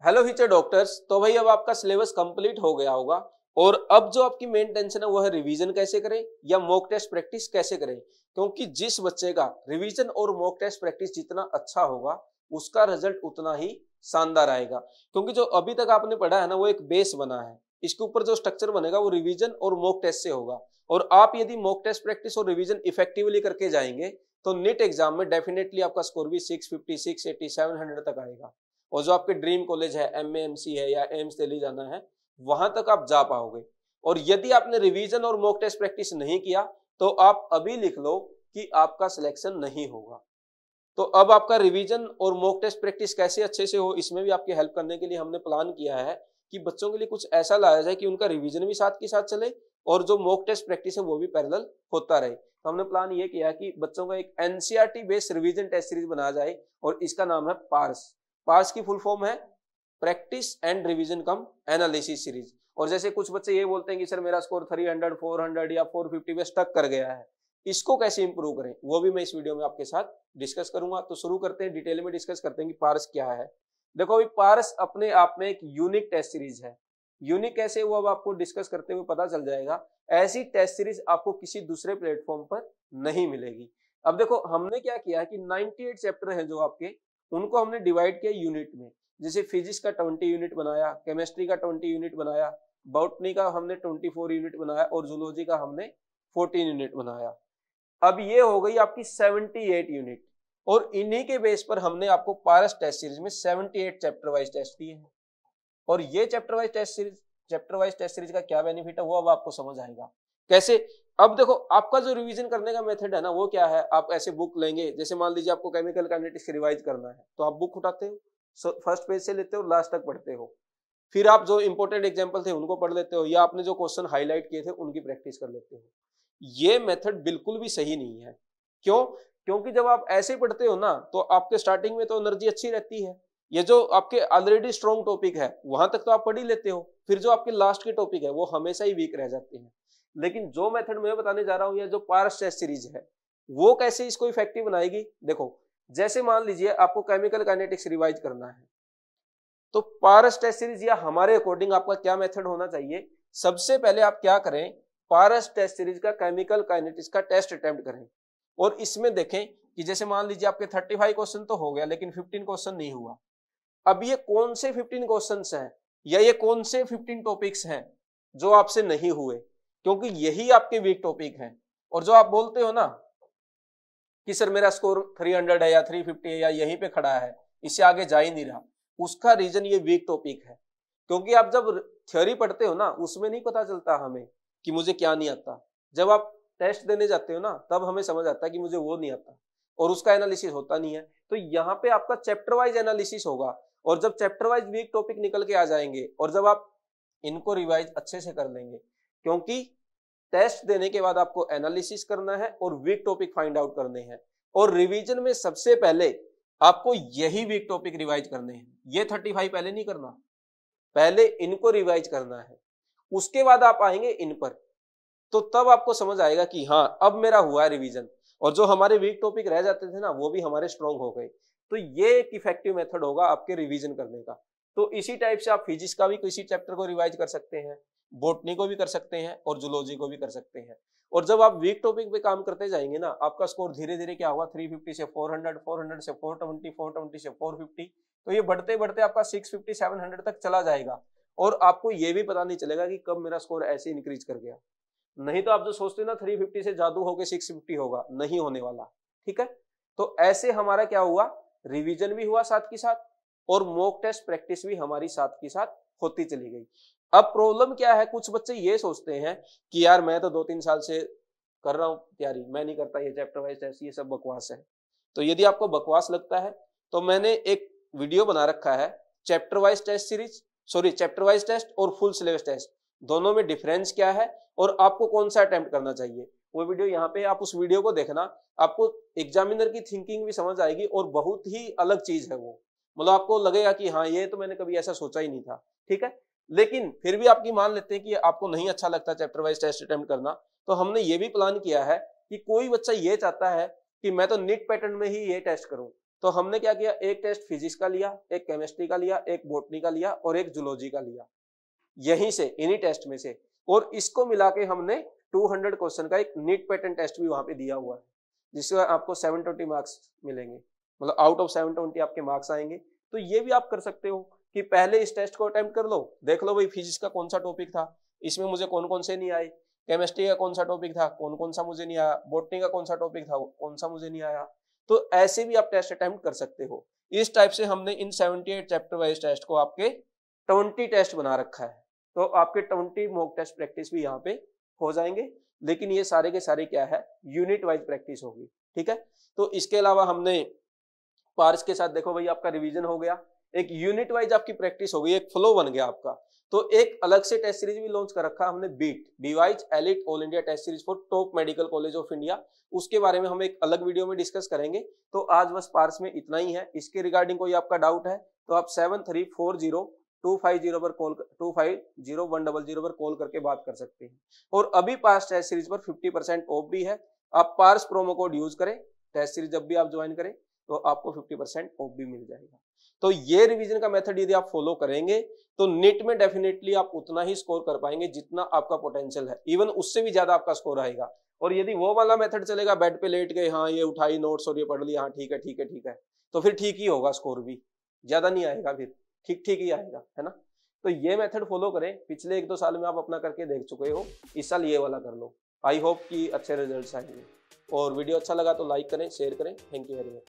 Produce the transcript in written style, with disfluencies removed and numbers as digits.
Hello future doctors. तो भाई अब आपका सिलेबस कंप्लीट हो गया होगा और अब जो आपकी मेन टेंशन है वो है रिवीजन कैसे करें या मॉक टेस्ट प्रैक्टिस कैसे करें। क्योंकि जिस बच्चे का रिवीजन और मॉक टेस्ट प्रैक्टिस जितना अच्छा होगा उसका रिजल्ट उतना ही शानदार आएगा। क्योंकि जो अभी तक आपने पढ़ा है ना वो एक बेस बना है, इसके ऊपर जो स्ट्रक्चर बनेगा वो रिवीजन और मॉक टेस्ट से होगा। और आप यदि मॉक टेस्ट प्रैक्टिस और रिवीजन इफेक्टिवली करके जाएंगे तो नीट एग्जाम में डेफिनेटली आपका स्कोर भी 650, 680, 700 तक आएगा। और जो आपके ड्रीम कॉलेज है, एमएएमसी है या एम्स दिल्ली जाना है, वहां तक आप जा पाओगे। और यदि आपने रिवीजन और मॉक टेस्ट प्रैक्टिस नहीं किया तो आप अभी लिख लो कि आपका सिलेक्शन नहीं होगा। तो अब आपका रिवीजन और मॉक टेस्ट प्रैक्टिस कैसे अच्छे से हो, इसमें भी आपकी हेल्प करने के लिए हमने प्लान किया है कि बच्चों के लिए कुछ ऐसा लाया जाए कि उनका रिवीजन भी साथ के साथ चले और जो मॉक टेस्ट प्रैक्टिस है वो भी पैरेलल होता रहे। तो हमने प्लान ये किया कि बच्चों का एक NCERT based revision test series बनाया जाए और इसका नाम है पार्स। पार्स की फुल फॉर्म है practice and revision cum analysis series. और जैसे कुछ बच्चे ये बोलते हैं कि सर मेरा स्कोर 300, 400 या 450 पे स्टक कर गया है, इसको कैसे इंप्रूव करें वो भी मैं इस वीडियो में आपके साथ डिस्कस करूंगा। तो शुरू करते हैं, डिटेल में डिस्कस करते हैं कि पार्स क्या है। देखो अभी पार्स अपने आप में एक यूनिक टेस्ट सीरीज है। यूनिक कैसे वो अब आपको डिस्कस करते हुए पता चल जाएगा। ऐसी टेस्ट सीरीज आपको किसी दूसरे प्लेटफॉर्म पर नहीं मिलेगी। अब देखो हमने क्या किया है कि 98 चैप्टर हैं जो आपके, उनको हमने डिवाइड किया यूनिट में। जैसे फिजिक्स का 20 यूनिट बनाया, केमिस्ट्री का 20 यूनिट बनाया, बॉटनी का हमने 24 यूनिट बनाया और जूलॉजी का हमने 14 यूनिट बनाया। अब ये हो गई आपकी 78 यूनिट। और इन्हीं के बेस पर हमने आपको पारस टेस्ट सीरीज में 78 चैप्टर वाइज टेस्ट दिए हैं। और ये चैप्टर वाइज टेस्ट सीरीज का क्या बेनिफिट है वो अब आपको समझ आएगा कैसे। अब देखो आपका जो रिवीजन करने का मेथड है ना वो क्या है, आप ऐसे बुक लेंगे, जैसे मान लीजिए आपको केमिकल काइनेटिक्स रिवाइज करना है तो आप बुक उठाते हो, फर्स्ट पेज से लेते हो, लास्ट तक पढ़ते हो, फिर आप जो इंपॉर्टेंट एग्जांपल थे उनको पढ़ लेते हो या आपने जो क्वेश्चन हाईलाइट किए थे उनकी प्रैक्टिस कर लेते हो। ये मेथड बिल्कुल भी सही नहीं है। क्यों? क्योंकि जब आप ऐसे पढ़ते हो ना तो आपके स्टार्टिंग में तो एनर्जी अच्छी रहती है, ये जो आपके ऑलरेडी स्ट्रॉन्ग टॉपिक है वहां तक तो आप पढ़ ही लेते हो, फिर जो आपके लास्ट के टॉपिक है वो हमेशा ही वीक रह जाते हैं। लेकिन जो मेथड मैं बताने जा रहा हूं या जो पारस टेस्ट सीरीज है वो कैसे इसको इफेक्टिव बनाएगी। देखो जैसे मान लीजिए आपको केमिकल काइनेटिक्स रिवाइज करना है तो पारस टेस्ट सीरीज या हमारे अकॉर्डिंग आपका क्या मेथड होना चाहिए। सबसे पहले आप क्या करें, पारस टेस्ट सीरीज का केमिकल काइनेटिक्स का टेस्ट अटेम्प्ट करें और इसमें देखें कि जैसे मान लीजिए आपके 35 क्वेश्चन तो हो गया लेकिन 15 क्वेश्चन नहीं हुआ। अब ये कौन से 15 क्वेश्चंस हैं या ये कौन से 15 टॉपिक्स हैं जो आपसे नहीं हुए, क्योंकि यही आपके वीक टॉपिक हैं। और जो आप बोलते हो ना कि सर मेरा स्कोर 300 है या 350 है या यहीं पे खड़ा है, इससे आगे जा ही नहीं रहा, उसका रीजन ये वीक टॉपिक है। क्योंकि आप जब थ्योरी पढ़ते हो ना उसमें नहीं पता चलता हमें कि मुझे क्या नहीं आता, जब आप टेस्ट देने जाते हो ना तब हमें समझ आता है कि मुझे वो नहीं आता और उसका एनालिसिस होता नहीं है। तो यहाँ पे आपका चैप्टर वाइज एनालिसिस होगा और जब चैप्टर वाइज वीक टॉपिक निकल के आ जाएंगे और जब आप इनको रिवाइज अच्छे से कर लेंगे, क्योंकि टेस्ट देने के बाद आपको एनालिसिस करना है और वीक टॉपिक फाइंड आउट करने हैं। और रिवीजन में सबसे पहले आपको यही वीक टॉपिक रिवाइज करने हैं, ये 35 पहले नहीं करना, पहले इनको रिवाइज करना है, उसके बाद आप आएंगे इन पर। तो तब आपको समझ आएगा कि हाँ अब मेरा हुआ है रिवीजन और जो हमारे वीक टॉपिक रह जाते थे ना वो भी हमारे स्ट्रॉन्ग हो गए। तो ये एक इफेक्टिव मेथड होगा आपके रिवीजन करने का। तो इसी टाइप से आप फिजिक्स का भी किसी चैप्टर को रिवाइज कर सकते हैं, बॉटनी को भी कर सकते हैं और जूलॉजी को भी कर सकते हैं। और जब आप वीक टॉपिक पे काम करते जाएंगे ना आपका स्कोर धीरे धीरे क्या होगा, 350 से 400, 400 से 420, 420 से 450, तो ये बढ़ते बढ़ते आपका 650, 700 तक चला जाएगा और आपको ये भी पता नहीं चलेगा कि कब मेरा स्कोर ऐसे इंक्रीज कर गया। नहीं तो आप जो सोचते हो ना 350 से जादू होके 650 होगा, नहीं होने वाला। ठीक है, तो ऐसे हमारा क्या हुआ, रिवीजन भी हुआ साथ के साथ और मॉक टेस्ट प्रैक्टिस भी हमारी साथ के साथ होती चली गई। अब प्रॉब्लम क्या है, कुछ बच्चे ये सोचते हैं कि यार मैं तो 2-3 साल से कर रहा हूं तैयारी, मैं नहीं करता ये चैप्टर वाइज टेस्ट, ये सब बकवास है। तो यदि आपको बकवास लगता है तो मैंने एक वीडियो बना रखा है chapter wise test series, chapter wise test और फुल सिलेबस टेस्ट, दोनों में डिफरेंस क्या है और आपको कौन सा अटेम्प्ट करना चाहिए। वो वीडियो यहाँ पे, आप उस वीडियो को देखना, आपको एग्जामिनर की थिंकिंग भी समझ आएगी और बहुत ही अलग चीज है वो। मतलब आपको लगेगा कि हाँ ये तो मैंने कभी ऐसा सोचा ही नहीं था। ठीक है, लेकिन फिर भी आपकी मान लेते हैं कि आपको नहीं अच्छा लगता चैप्टर वाइज टेस्ट अटेम्प्ट करना, तो हमने ये भी प्लान किया है कि कोई बच्चा ये चाहता है कि मैं तो नीट पैटर्न में ही ये टेस्ट करूं, तो हमने क्या किया, एक टेस्ट फिजिक्स का लिया, एक केमिस्ट्री का लिया, एक बॉटनी का लिया और एक जूलॉजी का लिया, यहीं से इन्हीं टेस्ट में से, और इसको मिला के हमने 200 क्वेश्चन का एक नीट पैटर्न टेस्ट भी वहां पे दिया हुआ है, जिससे आपको 720 मार्क्स मिलेंगे, मतलब आउट ऑफ 720 आपके मार्क्स आएंगे। तो ये भी आप कर सकते हो कि पहले इस टेस्ट को अटेम्प्ट कर लो, देख लो भाई फिजिक्स का कौन सा टॉपिक था, इसमें मुझे कौन कौन से नहीं आए, केमिस्ट्री का कौन सा टॉपिक था, कौन कौन सा मुझे नहीं आया, बॉटनी का कौन सा टॉपिक था, कौन सा मुझे नहीं आया। तो ऐसे भी आप टेस्ट अटेम्प्ट कर सकते हो। इस टाइप से हमने इन 78 चैप्टर वाइज टेस्ट को आपके 20 टेस्ट बना रखा है, तो आपके 20 मॉक टेस्ट प्रैक्टिस भी यहाँ पे हो जाएंगे, लेकिन ये सारे के सारे क्या है, यूनिट वाइज प्रैक्टिस होगी, ठीक है। तो इसके अलावा हमने पार्स के साथ देखो भाई आपका रिवीजन हो गया, एक यूनिट वाइज आपकी प्रैक्टिस हो गई, एक फ्लो बन गया आपका। तो एक अलग से टेस्ट सीरीज भी लॉन्च कर रखा हमने, बीट बीवाइज elite all India test series for top medical college of India, उसके बारे में हम एक अलग वीडियो में डिस्कस करेंगे। तो आज बस पार्स में इतना ही है। इसके रिगार्डिंग कोई आपका डाउट है तो आप 7340-250 पर कॉल 250-100 पर कॉल करके बात कर सकते हैं। और अभी पार्स टेस्ट सीरीज पर 50% ऑफ भी है, आप पार्स प्रोमो कोड यूज करें, टेस्ट सीरीज जब भी आप ज्वाइन करें तो आपको 50% ऑफ भी मिल जाएगा। तो ये रिवीजन का मेथड यदि आप फॉलो करेंगे तो नीट में डेफिनेटली आप उतना ही स्कोर कर पाएंगे जितना आपका पोटेंशियल है, इवन उससे भी ज्यादा आपका स्कोर आएगा। और यदि वो वाला मेथड चलेगा, बेड पे लेट गए, हाँ ये उठाई नोट्स और ये पढ़ लिया, हाँ ठीक है ठीक है ठीक है, तो फिर ठीक ही होगा, स्कोर भी ज्यादा नहीं आएगा, फिर ठीक ठीक ही आएगा, है ना। तो ये मेथड फॉलो करें, पिछले 1-2 साल में आप अपना करके देख चुके हो, इस साल ये वाला कर लो। आई होप कि अच्छे रिजल्ट्स आएंगे। और वीडियो अच्छा लगा तो लाइक करें, शेयर करें। Thank you very much.